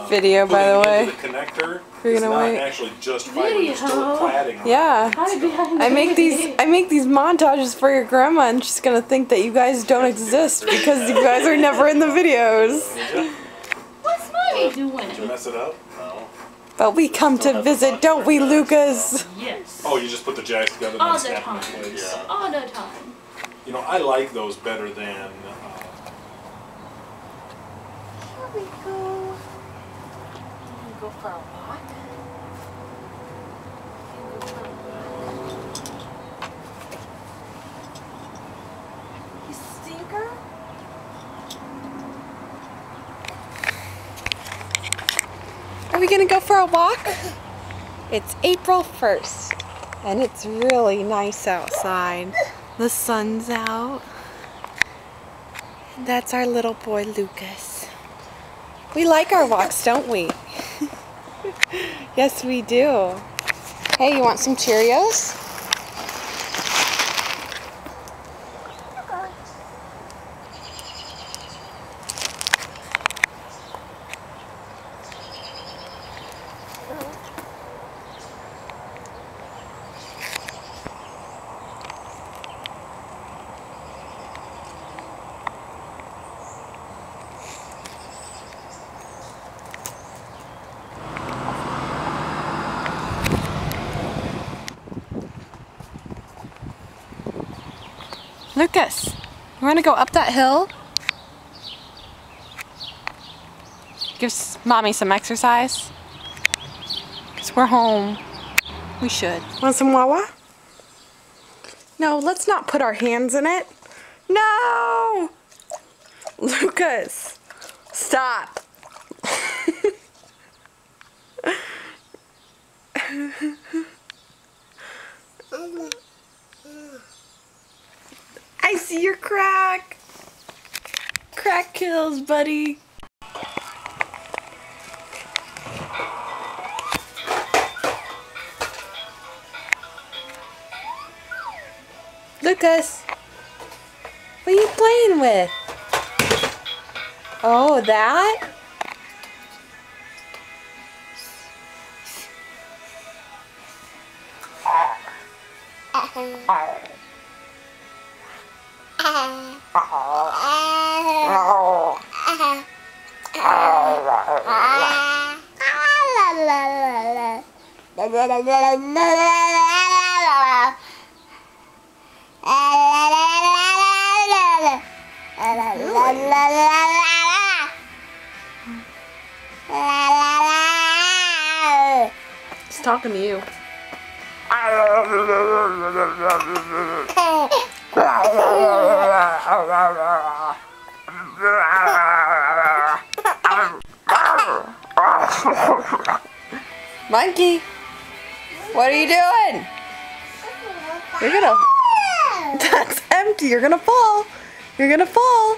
video, by the way. The connector You're gonna wait. Actually just fiber. You're still cladding. Yeah. I make these montages for your grandma, and she's gonna think that you guys don't exist because you guys are never in the videos. What's Mommy doing? Did you mess it up? No. But we come to visit, don't we, Lucas? Yes. Oh, you just put the jacks together and All then the snap time. them in place. Yeah. All the time. You know, I like those better than. Here we go. You go for a walk. You go for a walk. You stinker. Are we gonna go for a walk? It's April 1st, and it's really nice outside. The sun's out. That's our little boy, Lucas. We like our walks, don't we? Yes, we do. Hey, you want some Cheerios? Lucas, you want to go up that hill? Give Mommy some exercise? Because we're home. We should. Want some Wawa? No, let's not put our hands in it. No! Lucas, stop. I see your crack. Crack kills, buddy. Lucas, what are you playing with? Oh, that? He's talking to you. Monkey, what are you doing? You're gonna... That's empty. You're gonna fall. You're gonna fall.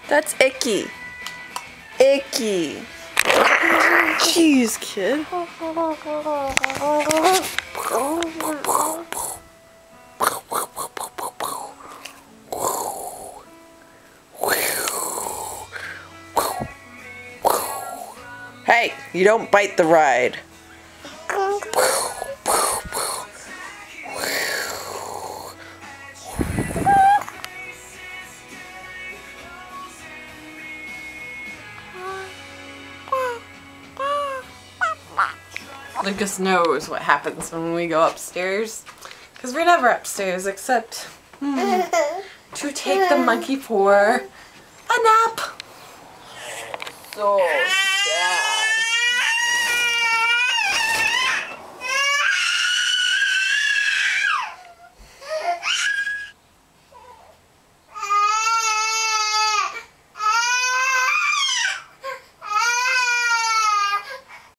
That's icky. Icky. Jeez, kid. Hey, you don't bite the ride. Lucas knows what happens when we go upstairs, because we're never upstairs except to take the monkey for a nap. So